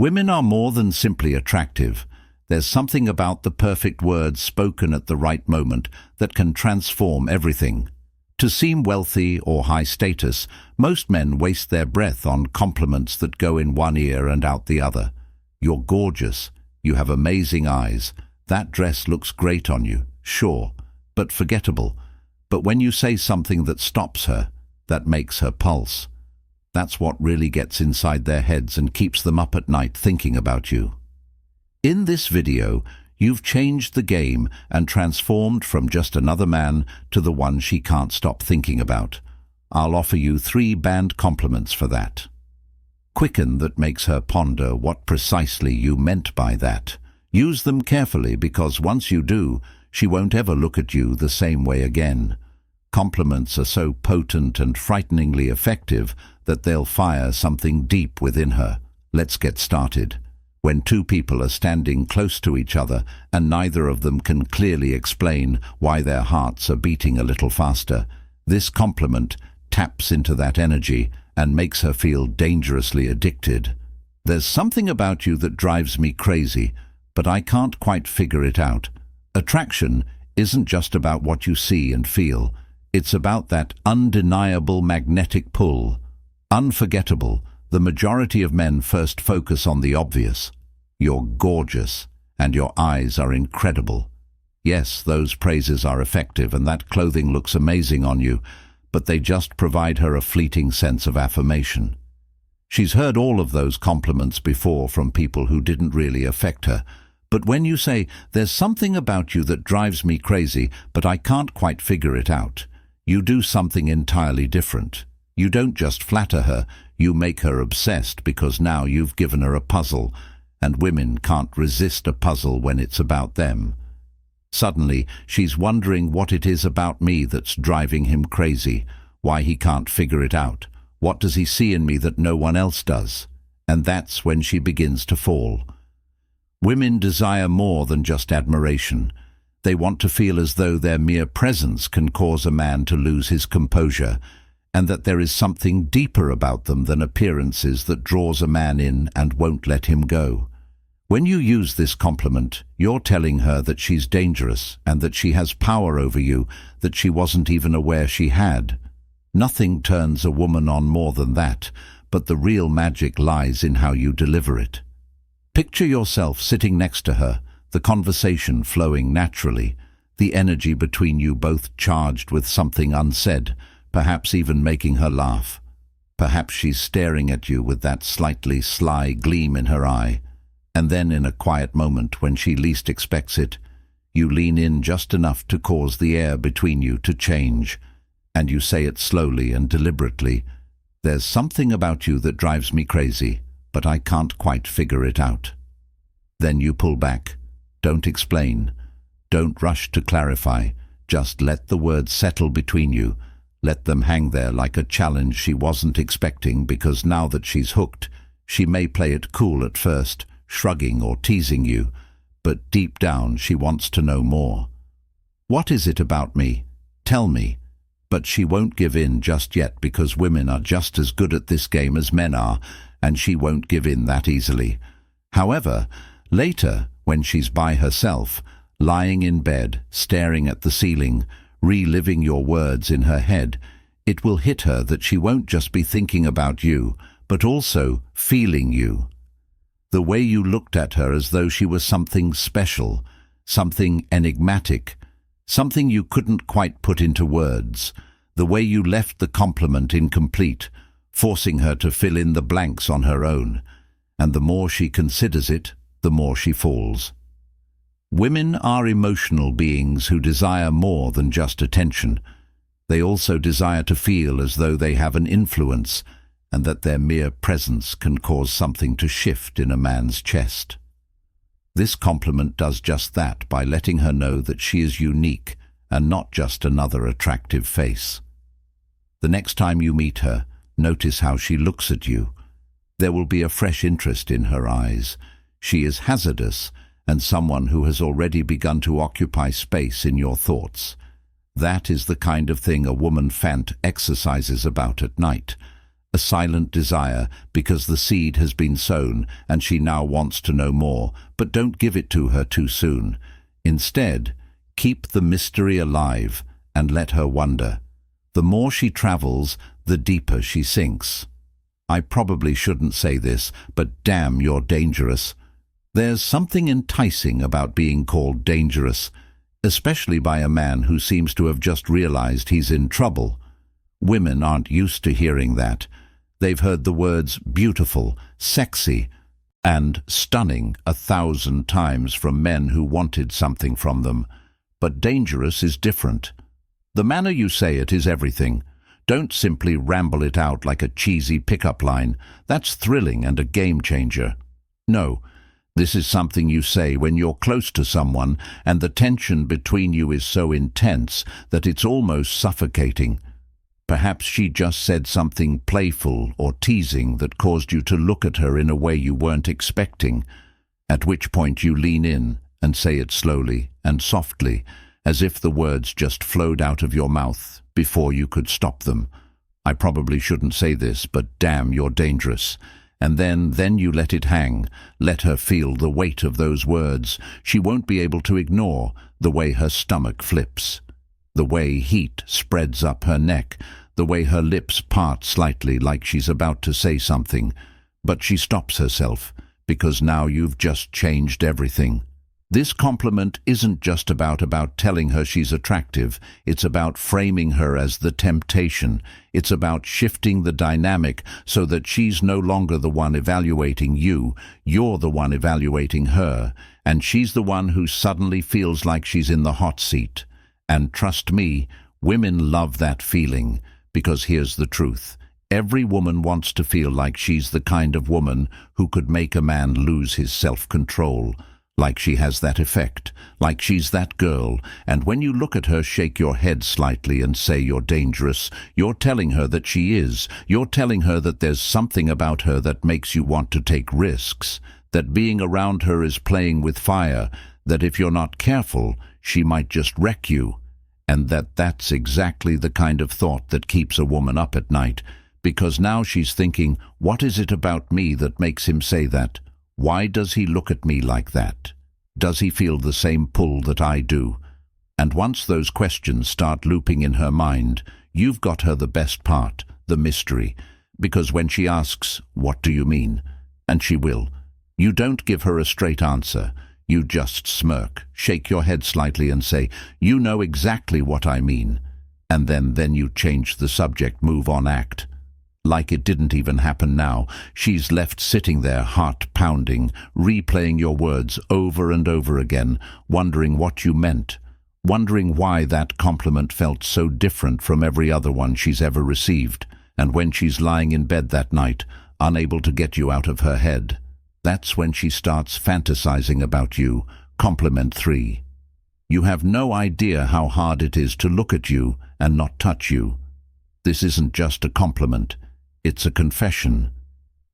Women are more than simply attractive. There's something about the perfect words spoken at the right moment that can transform everything. To seem wealthy or high status, most men waste their breath on compliments that go in one ear and out the other. You're gorgeous. You have amazing eyes. That dress looks great on you, sure, but forgettable. But when you say something that stops her, that makes her pulse. That's what really gets inside their heads and keeps them up at night thinking about you. In this video, you've changed the game and transformed from just another man to the one she can't stop thinking about. I'll offer you 3 banned compliments for that. Quicken that makes her ponder what precisely you meant by that. Use them carefully because once you do, she won't ever look at you the same way again. Compliments are so potent and frighteningly effective that they'll fire something deep within her. Let's get started. When 2 people are standing close to each other and neither of them can clearly explain why their hearts are beating a little faster, this compliment taps into that energy and makes her feel dangerously addicted. There's something about you that drives me crazy, but I can't quite figure it out. Attraction isn't just about what you see and feel. It's about that undeniable magnetic pull. Unforgettable. The majority of men first focus on the obvious. You're gorgeous, and your eyes are incredible. Yes, those praises are effective, and that clothing looks amazing on you, but they just provide her a fleeting sense of affirmation. She's heard all of those compliments before from people who didn't really affect her. But when you say, "There's something about you that drives me crazy, but I can't quite figure it out," you do something entirely different. You don't just flatter her, you make her obsessed because now you've given her a puzzle, and women can't resist a puzzle when it's about them. Suddenly, she's wondering what it is about me that's driving him crazy, why he can't figure it out. What does he see in me that no one else does? And that's when she begins to fall. Women desire more than just admiration. They want to feel as though their mere presence can cause a man to lose his composure, and that there is something deeper about them than appearances that draws a man in and won't let him go. When you use this compliment, you're telling her that she's dangerous and that she has power over you that she wasn't even aware she had. Nothing turns a woman on more than that, but the real magic lies in how you deliver it. Picture yourself sitting next to her, the conversation flowing naturally, the energy between you both charged with something unsaid, perhaps even making her laugh. Perhaps she's staring at you with that slightly sly gleam in her eye. And then in a quiet moment when she least expects it, you lean in just enough to cause the air between you to change, and you say it slowly and deliberately. "There's something about you that drives me crazy, but I can't quite figure it out." Then you pull back. Don't explain. Don't rush to clarify. Just let the words settle between you. Let them hang there like a challenge she wasn't expecting, because now that she's hooked, she may play it cool at first, shrugging or teasing you, but deep down she wants to know more. "What is it about me? Tell me." But she won't give in just yet because women are just as good at this game as men are, and she won't give in that easily. However, later, when she's by herself, lying in bed, staring at the ceiling, reliving your words in her head, it will hit her that she won't just be thinking about you, but also feeling you. The way you looked at her as though she was something special, something enigmatic, something you couldn't quite put into words. The way you left the compliment incomplete, forcing her to fill in the blanks on her own. And the more she considers it, the more she falls. Women are emotional beings who desire more than just attention. They also desire to feel as though they have an influence, and that their mere presence can cause something to shift in a man's chest. This compliment does just that by letting her know that she is unique and not just another attractive face. The next time you meet her, notice how she looks at you. There will be a fresh interest in her eyes. She is hazardous and someone who has already begun to occupy space in your thoughts. That is the kind of thing a woman fant exercises about at night, a silent desire because the seed has been sown and she now wants to know more, but don't give it to her too soon. Instead, keep the mystery alive and let her wonder. The more she travels, the deeper she sinks. I probably shouldn't say this, but damn, you're dangerous. There's something enticing about being called dangerous, especially by a man who seems to have just realized he's in trouble. Women aren't used to hearing that. They've heard the words beautiful, sexy, and stunning 1,000 times from men who wanted something from them. But dangerous is different. The manner you say it is everything. Don't simply ramble it out like a cheesy pickup line. That's thrilling and a game changer. No, this is something you say when you're close to someone and the tension between you is so intense that it's almost suffocating. Perhaps she just said something playful or teasing that caused you to look at her in a way you weren't expecting, at which point you lean in and say it slowly and softly, as if the words just flowed out of your mouth before you could stop them. I probably shouldn't say this, but damn, you're dangerous. And then you let it hang. Let her feel the weight of those words. She won't be able to ignore the way her stomach flips, the way heat spreads up her neck, the way her lips part slightly like she's about to say something. But she stops herself, because now you've just changed everything. This compliment isn't just about telling her she's attractive. It's about framing her as the temptation. It's about shifting the dynamic so that she's no longer the one evaluating you. You're the one evaluating her, and she's the one who suddenly feels like she's in the hot seat. And trust me, women love that feeling, because here's the truth. Every woman wants to feel like she's the kind of woman who could make a man lose his self-control. Like she has that effect, like she's that girl, and when you look at her, shake your head slightly and say you're dangerous, you're telling her that she is. You're telling her that there's something about her that makes you want to take risks, that being around her is playing with fire, that if you're not careful, she might just wreck you, and that's exactly the kind of thought that keeps a woman up at night, because now she's thinking, what is it about me that makes him say that? Why does he look at me like that? Does he feel the same pull that I do? And once those questions start looping in her mind, you've got her the best part, the mystery. Because when she asks, what do you mean? And she will. You don't give her a straight answer. You just smirk, shake your head slightly and say, you know exactly what I mean. And then you change the subject, move on, act. Like it didn't even happen now. She's left sitting there, heart pounding, replaying your words over and over again, wondering what you meant, wondering why that compliment felt so different from every other one she's ever received. And when she's lying in bed that night, unable to get you out of her head, that's when she starts fantasizing about you. Compliment 3. You have no idea how hard it is to look at you and not touch you. This isn't just a compliment. It's a confession.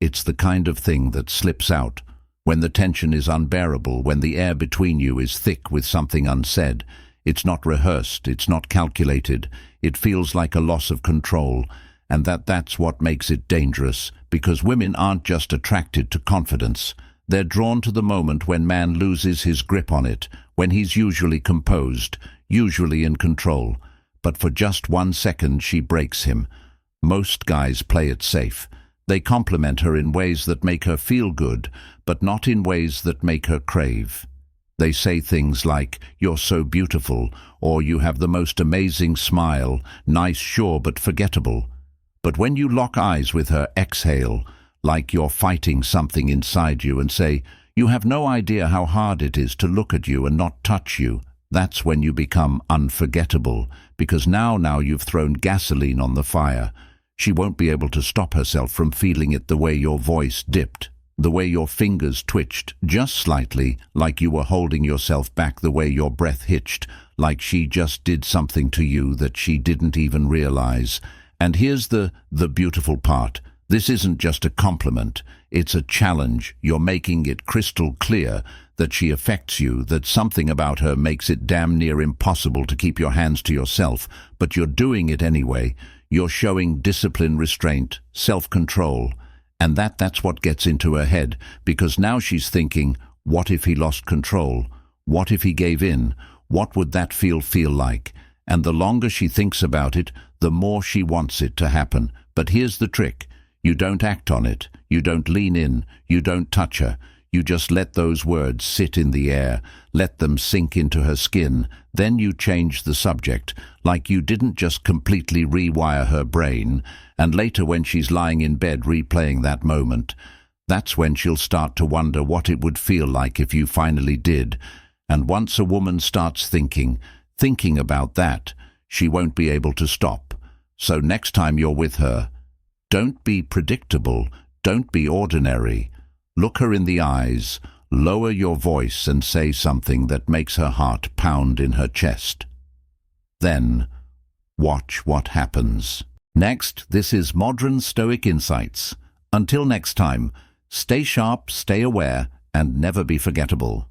It's the kind of thing that slips out when the tension is unbearable, when the air between you is thick with something unsaid. It's not rehearsed, it's not calculated. It feels like a loss of control, and that's what makes it dangerous, because women aren't just attracted to confidence. They're drawn to the moment when man loses his grip on it, when he's usually composed, usually in control. But for just 1 second she breaks him. Most guys play it safe. They compliment her in ways that make her feel good, but not in ways that make her crave. They say things like, you're so beautiful, or you have the most amazing smile, nice sure but forgettable. But when you lock eyes with her, exhale, like you're fighting something inside you, and say, you have no idea how hard it is to look at you and not touch you. That's when you become unforgettable, because now you've thrown gasoline on the fire. She won't be able to stop herself from feeling it, the way your voice dipped, the way your fingers twitched, just slightly, like you were holding yourself back, the way your breath hitched, like she just did something to you that she didn't even realize. And here's the beautiful part. This isn't just a compliment. It's a challenge. You're making it crystal clear that she affects you, that something about her makes it damn near impossible to keep your hands to yourself, but you're doing it anyway. You're showing discipline, restraint, self-control, and that's what gets into her head, because now she's thinking, what if he lost control? What if he gave in? What would that feel like? And the longer she thinks about it, the more she wants it to happen. But here's the trick. You don't act on it. You don't lean in. You don't touch her. You just let those words sit in the air. Let them sink into her skin. Then you change the subject, like you didn't just completely rewire her brain. And later, when she's lying in bed replaying that moment, that's when she'll start to wonder what it would feel like if you finally did. And once a woman starts thinking about that, she won't be able to stop. So next time you're with her, don't be predictable, don't be ordinary. Look her in the eyes, lower your voice and say something that makes her heart pound in her chest. Then, watch what happens. Next, this is Modern Stoic Insights. Until next time, stay sharp, stay aware, and never be forgettable.